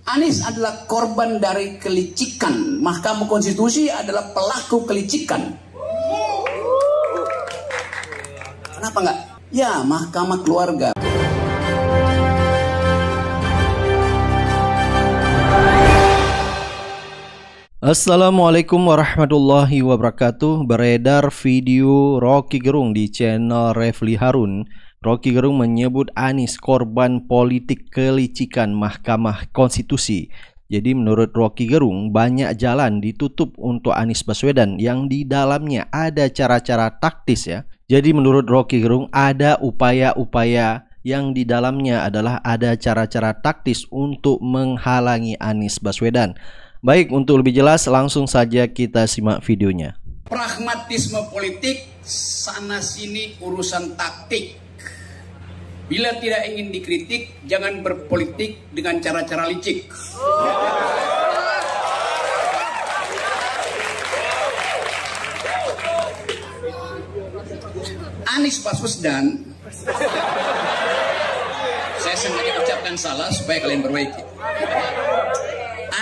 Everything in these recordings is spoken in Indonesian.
Anies adalah korban dari kelicikan. Mahkamah Konstitusi adalah pelaku kelicikan. Kenapa enggak? Ya, Mahkamah Keluarga. Assalamualaikum warahmatullahi wabarakatuh. Beredar video Rocky Gerung di channel Refli Harun. Rocky Gerung menyebut Anies korban politik kelicikan Mahkamah Konstitusi. Jadi menurut Rocky Gerung, banyak jalan ditutup untuk Anies Baswedan yang di dalamnya ada cara-cara taktis ya. Jadi menurut Rocky Gerung ada upaya-upaya yang di dalamnya adalah ada cara-cara taktis untuk menghalangi Anies Baswedan. Baik, untuk lebih jelas langsung saja kita simak videonya. Pragmatisme politik sana sini urusan taktik. Bila tidak ingin dikritik, jangan berpolitik dengan cara-cara licik. Anies Baswedan, saya sengaja ucapkan salah supaya kalian perbaiki.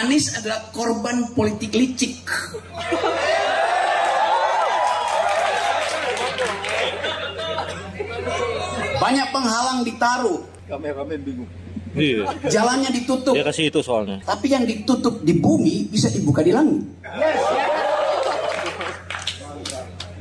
Anies adalah korban politik licik. Banyak penghalang ditaruh. Kameramen bingung. Iya. Jalannya ditutup. Dia kasih itu soalnya. Tapi yang ditutup di bumi bisa dibuka di langit.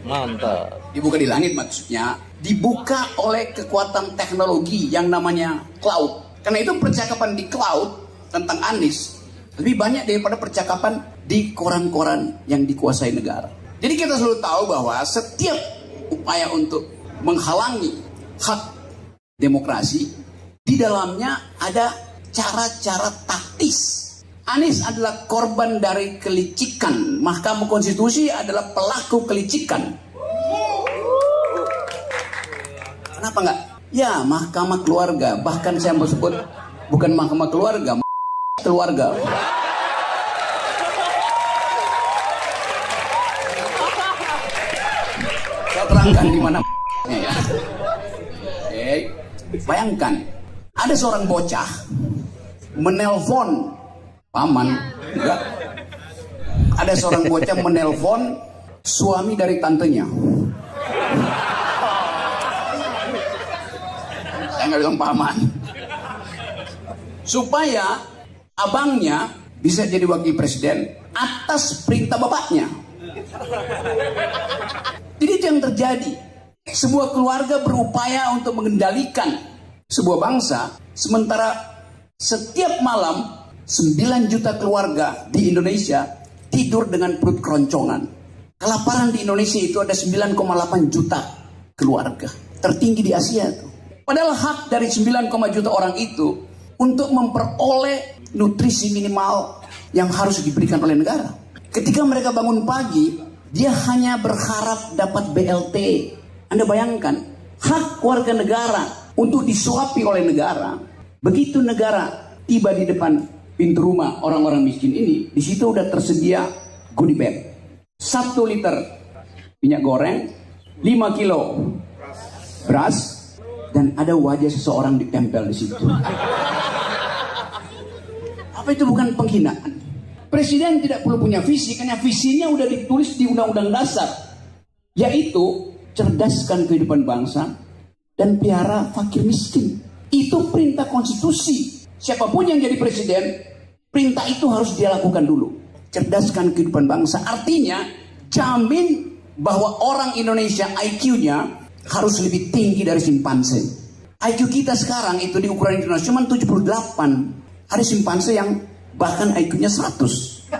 Mantap. Dibuka di langit maksudnya dibuka oleh kekuatan teknologi yang namanya cloud. Karena itu percakapan di cloud tentang Anies lebih banyak daripada percakapan di koran-koran yang dikuasai negara. Jadi kita selalu tahu bahwa setiap upaya untuk menghalangi hak demokrasi, di dalamnya ada cara-cara taktis. Anies adalah korban dari kelicikan. Mahkamah Konstitusi adalah pelaku kelicikan. Kenapa enggak? Ya, Mahkamah Keluarga. Bahkan saya mau sebut bukan Mahkamah Keluarga, keluarga. Saya terangkan di mana ya. Bayangkan, ada seorang bocah menelpon paman, enggak? Ada seorang bocah menelpon suami dari tantenya. Saya nggak bilang paman. Supaya abangnya bisa jadi wakil presiden atas perintah bapaknya. Jadi itu yang terjadi. Sebuah keluarga berupaya untuk mengendalikan sebuah bangsa, sementara setiap malam 9 juta keluarga di Indonesia tidur dengan perut keroncongan. Kelaparan di Indonesia itu ada 9,8 juta keluarga, tertinggi di Asia itu. Padahal hak dari 9, juta orang itu untuk memperoleh nutrisi minimal yang harus diberikan oleh negara. Ketika mereka bangun pagi, dia hanya berharap dapat BLT. Anda bayangkan, hak warga negara untuk disuapi oleh negara. Begitu negara tiba di depan pintu rumah orang-orang miskin ini, di situ udah tersedia goodie bag. 1 liter minyak goreng, 5 kilo beras, dan ada wajah seseorang ditempel di situ. Apa itu bukan penghinaan? Presiden tidak perlu punya visi, karena visinya udah ditulis di Undang-Undang Dasar, yaitu cerdaskan kehidupan bangsa dan pelihara fakir miskin. Itu perintah konstitusi. Siapapun yang jadi presiden, perintah itu harus dia lakukan dulu. Cerdaskan kehidupan bangsa artinya jamin bahwa orang Indonesia IQ-nya harus lebih tinggi dari simpanse. IQ kita sekarang itu di ukuran internasional cuma 78. Ada simpanse yang bahkan IQ-nya 100.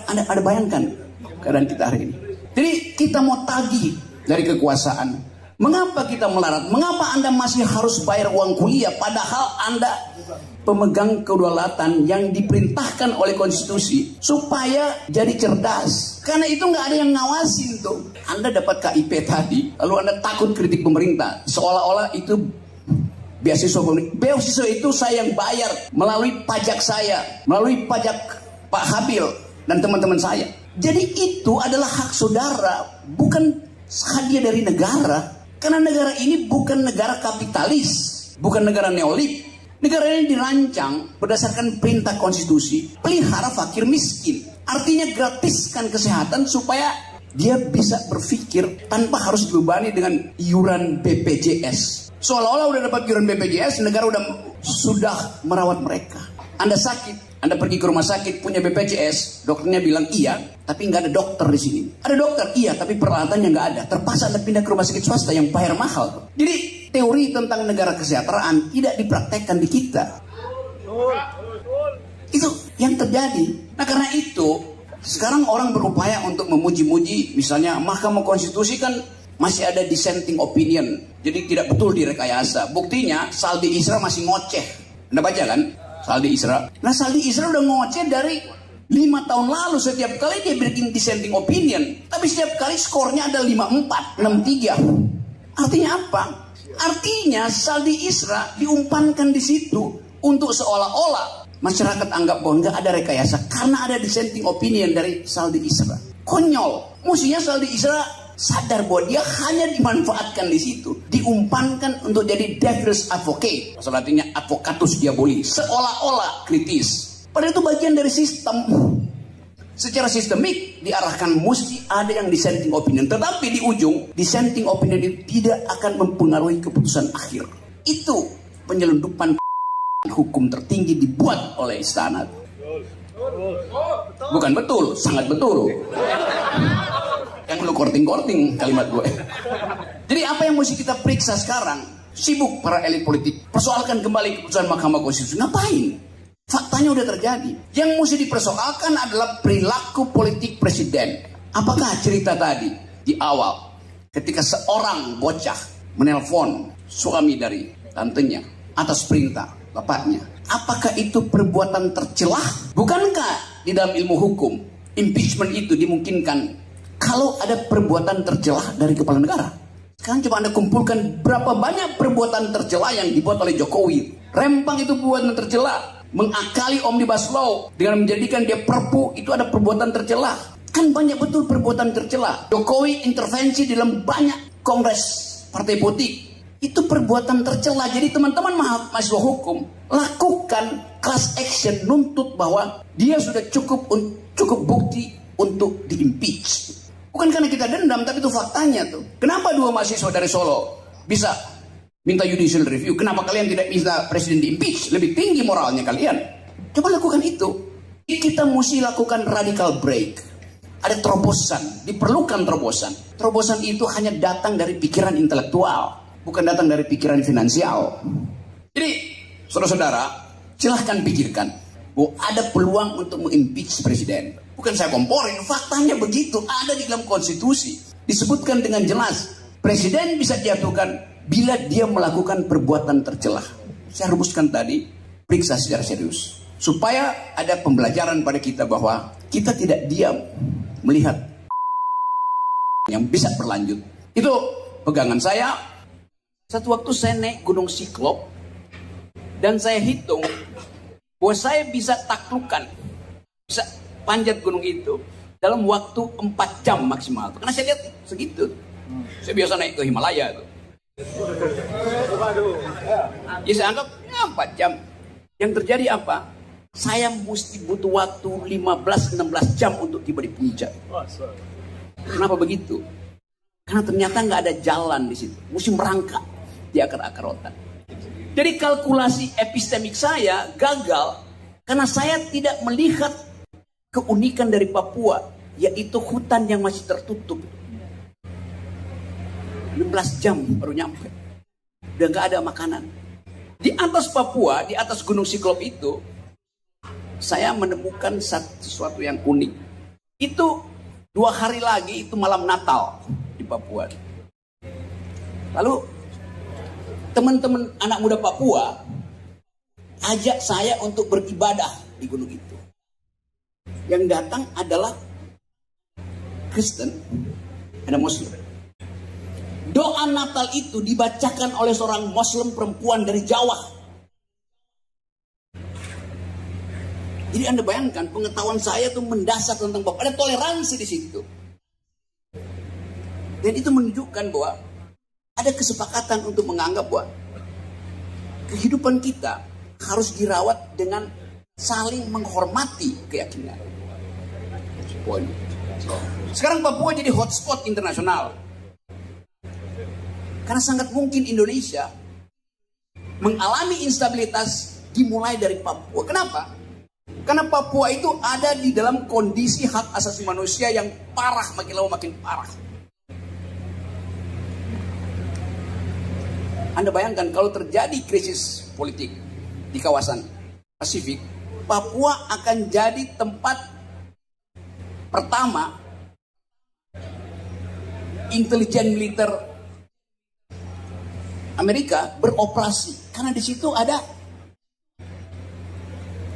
Anda bayangkan keadaan kita hari ini. Jadi kita mau tagih dari kekuasaan. Mengapa kita melarat? Mengapa Anda masih harus bayar uang kuliah padahal Anda pemegang kedaulatan yang diperintahkan oleh konstitusi supaya jadi cerdas? Karena itu nggak ada yang ngawasin tuh. Anda dapat KIP tadi, lalu Anda takut kritik pemerintah, seolah-olah itu beasiswa pemerintah. Beasiswa itu saya yang bayar melalui pajak saya, melalui pajak Pak Habil dan teman-teman saya. Jadi itu adalah hak saudara, bukan hadiah dari negara. Karena negara ini bukan negara kapitalis, bukan negara neolib, Negara ini dirancang berdasarkan perintah konstitusi, pelihara fakir miskin. Artinya gratiskan kesehatan supaya dia bisa berpikir tanpa harus dibebani dengan iuran BPJS. Seolah-olah udah dapat iuran BPJS, negara sudah merawat mereka. Anda sakit, Anda pergi ke rumah sakit punya BPJS, dokternya bilang iya, tapi nggak ada dokter di sini. Ada dokter, iya, tapi peralatannya nggak ada. Terpaksa Anda pindah ke rumah sakit swasta yang bayar mahal. Jadi teori tentang negara kesejahteraan tidak dipraktekkan di kita. Itu yang terjadi. Nah karena itu sekarang orang berupaya untuk memuji-muji, misalnya Mahkamah Konstitusi kan masih ada dissenting opinion, jadi tidak betul direkayasa. Buktinya Saldi Isra masih ngoceh. Anda baca kan Saldi Isra? Nah Saldi Isra udah ngoceh dari 5 tahun lalu. Setiap kali dia bikin dissenting opinion, tapi setiap kali skornya ada 5-4, 6-3. Artinya apa? Artinya Saldi Isra diumpankan di situ untuk seolah-olah masyarakat anggap bahwa nggak ada rekayasa karena ada dissenting opinion dari Saldi Isra. Konyol. Mestinya Saldi Isra sadar bahwa dia hanya dimanfaatkan di situ, diumpankan untuk jadi devil's advocate. Bahasa Latinnya advocatus diaboli, seolah-olah kritis. Padahal itu bagian dari sistem. Secara sistemik diarahkan mesti ada yang dissenting opinion, tetapi di ujung dissenting opinion itu tidak akan mempengaruhi keputusan akhir. Itu penyelundupan hukum tertinggi dibuat oleh istana. Bukan betul, sangat betul. Yang lu korting-korting kalimat gue. Jadi apa yang mesti kita periksa sekarang? Sibuk para elit politik persoalkan kembali keputusan Mahkamah Konstitusi. Ngapain? Faktanya udah terjadi. Yang mesti dipersoalkan adalah perilaku politik presiden. Apakah cerita tadi di awal ketika seorang bocah menelpon suami dari tantenya atas perintah bapaknya, apakah itu perbuatan tercelah? Bukankah di dalam ilmu hukum impeachment itu dimungkinkan kalau ada perbuatan tercelah dari kepala negara? Sekarang coba Anda kumpulkan berapa banyak perbuatan tercela yang dibuat oleh Jokowi. Rempang itu perbuatan tercela. Mengakali Omnibus Law dengan menjadikan dia perpu itu ada perbuatan tercela. Kan banyak betul perbuatan tercela. Jokowi intervensi dalam banyak kongres partai politik. Itu perbuatan tercela. Jadi teman-teman mahasiswa hukum lakukan class action nuntut bahwa dia sudah cukup bukti untuk di-impeach. Bukan karena kita dendam, tapi itu faktanya tuh. Kenapa 2 mahasiswa dari Solo bisa minta judicial review? Kenapa kalian tidak minta presiden di-impeach? Lebih tinggi moralnya kalian. Coba lakukan itu. Kita mesti lakukan radical break. Ada terobosan, diperlukan terobosan. Terobosan itu hanya datang dari pikiran intelektual, bukan datang dari pikiran finansial. Jadi, saudara-saudara, silahkan pikirkan bahwa ada peluang untuk mengimpeach presiden. Bukan saya komporin, faktanya begitu, ada di dalam konstitusi. Disebutkan dengan jelas, presiden bisa dijatuhkan bila dia melakukan perbuatan tercelah. Saya rumuskan tadi, periksa secara serius. Supaya ada pembelajaran pada kita bahwa kita tidak diam melihat yang bisa berlanjut. Itu pegangan saya. Satu waktu saya naik Gunung Siklop dan saya hitung bahwa saya bisa taklukkan, bisa panjat gunung itu dalam waktu 4 jam maksimal. Karena saya lihat segitu. Saya biasa naik ke Himalaya tuh. Ya saya anggap 4 jam. Yang terjadi apa? Saya mesti butuh waktu 15-16 jam untuk tiba di puncak. Kenapa begitu? Karena ternyata nggak ada jalan di situ. Mesti merangkak di akar-akar otak. Jadi kalkulasi epistemik saya gagal karena saya tidak melihat keunikan dari Papua, yaitu hutan yang masih tertutup. 16 jam baru nyampe. Udah nggak ada makanan. Di atas Papua, di atas Gunung Siklop itu, saya menemukan sesuatu yang unik. Itu 2 hari lagi, itu malam Natal di Papua. Lalu teman-teman anak muda Papua ajak saya untuk beribadah di gunung itu. Yang datang adalah Kristen, ada Muslim. Doa Natal itu dibacakan oleh seorang Muslim perempuan dari Jawa. Jadi Anda bayangkan pengetahuan saya itu mendasar tentang Bapak. Ada toleransi di situ. Dan itu menunjukkan bahwa ada kesepakatan untuk menganggap bahwa kehidupan kita harus dirawat dengan saling menghormati keyakinan. Poin. Sekarang Papua jadi hotspot internasional. Karena sangat mungkin Indonesia mengalami instabilitas dimulai dari Papua. Kenapa? Karena Papua itu ada di dalam kondisi hak asasi manusia yang parah, makin lama makin parah. Anda bayangkan kalau terjadi krisis politik di kawasan Pasifik, Papua akan jadi tempat pertama intelijen militer Amerika beroperasi, karena di situ ada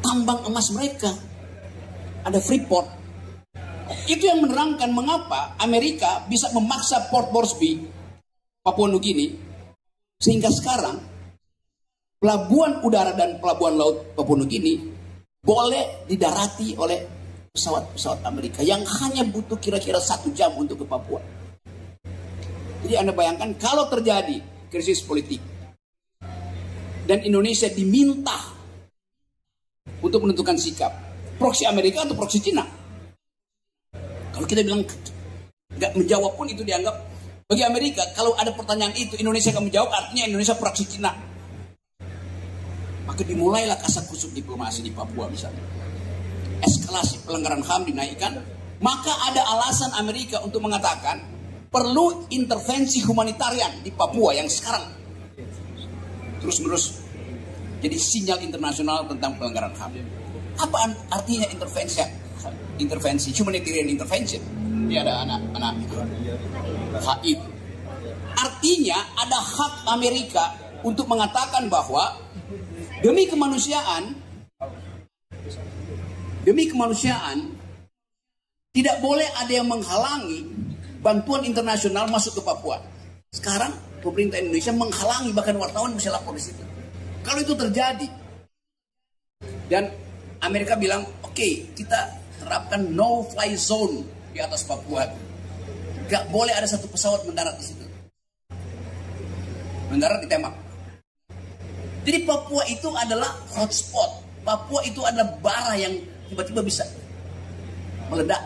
tambang emas mereka, ada Freeport. Itu yang menerangkan mengapa Amerika bisa memaksa Port Moresby, Papua Nugini, sehingga sekarang pelabuhan udara dan pelabuhan laut Papua Nugini boleh didarati oleh pesawat-pesawat Amerika yang hanya butuh kira-kira 1 jam untuk ke Papua. Jadi Anda bayangkan kalau terjadi krisis politik dan Indonesia diminta untuk menentukan sikap, proksi Amerika atau proksi Cina. Kalau kita bilang nggak menjawab pun itu dianggap, bagi Amerika kalau ada pertanyaan itu Indonesia nggak menjawab, artinya Indonesia proksi Cina. Maka dimulailah kasak-kusuk diplomasi di Papua misalnya. Eskalasi pelanggaran HAM dinaikkan, maka ada alasan Amerika untuk mengatakan perlu intervensi humanitarian di Papua yang sekarang terus-menerus jadi sinyal internasional tentang pelanggaran HAM. Apa artinya intervensi? Intervensi, humanitarian intervention. Ini ada anak-anak HI. Artinya ada hak Amerika untuk mengatakan bahwa demi kemanusiaan tidak boleh ada yang menghalangi bantuan internasional masuk ke Papua. Sekarang pemerintah Indonesia menghalangi, bahkan wartawan bisa lapor di situ. Kalau itu terjadi dan Amerika bilang, oke, kita terapkan no-fly zone di atas Papua, gak boleh ada satu pesawat mendarat di situ. Mendarat ditembak. Jadi Papua itu adalah hotspot. Papua itu adalah bara yang tiba-tiba bisa meledak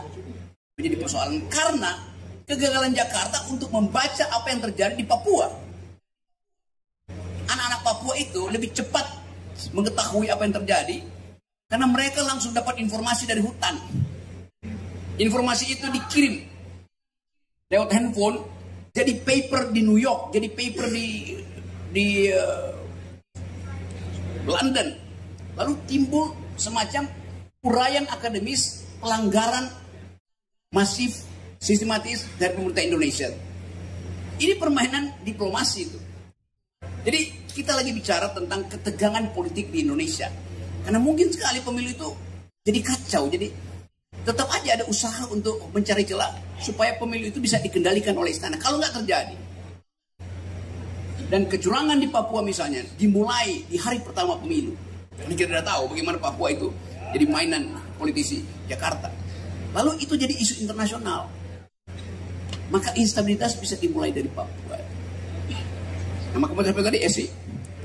menjadi persoalan karena kegagalan Jakarta untuk membaca apa yang terjadi di Papua. Anak-anak Papua itu lebih cepat mengetahui apa yang terjadi karena mereka langsung dapat informasi dari hutan. Informasi itu dikirim lewat handphone, jadi paper di New York, jadi paper di London. Lalu timbul semacam uraian akademis pelanggaran masif sistematis dari pemerintah Indonesia. Ini permainan diplomasi itu. Jadi kita lagi bicara tentang ketegangan politik di Indonesia. Karena mungkin sekali pemilu itu jadi kacau. Jadi tetap aja ada usaha untuk mencari celah supaya pemilu itu bisa dikendalikan oleh istana. Kalau nggak terjadi. Dan kecurangan di Papua misalnya dimulai di hari pertama pemilu. Karena kita tidak tahu bagaimana Papua itu jadi mainan politisi Jakarta. Lalu itu jadi isu internasional. Maka instabilitas bisa dimulai dari Papua. Nah, maka sampai tadi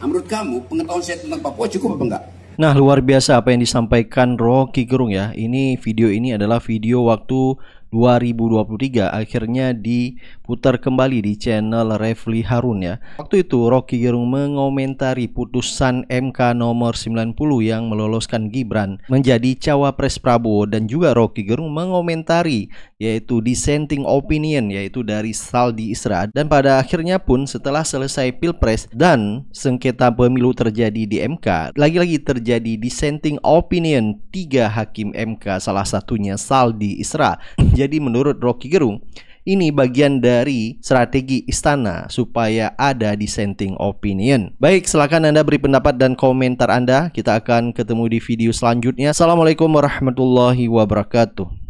menurut kamu pengetahuan saya tentang Papua cukup apa enggak? Nah, luar biasa apa yang disampaikan Rocky Gerung ya. Video ini adalah video waktu 2023 akhirnya diputar kembali di channel Refli Harun ya. Waktu itu Rocky Gerung mengomentari putusan MK nomor 90 yang meloloskan Gibran menjadi cawapres Prabowo, dan juga Rocky Gerung mengomentari yaitu dissenting opinion yaitu dari Saldi Isra. Dan pada akhirnya pun setelah selesai Pilpres dan sengketa pemilu terjadi di MK, lagi-lagi terjadi dissenting opinion 3 hakim MK, salah satunya Saldi Isra. Jadi menurut Rocky Gerung, ini bagian dari strategi istana supaya ada dissenting opinion. Baik, silakan Anda beri pendapat dan komentar Anda. Kita akan ketemu di video selanjutnya. Assalamualaikum warahmatullahi wabarakatuh.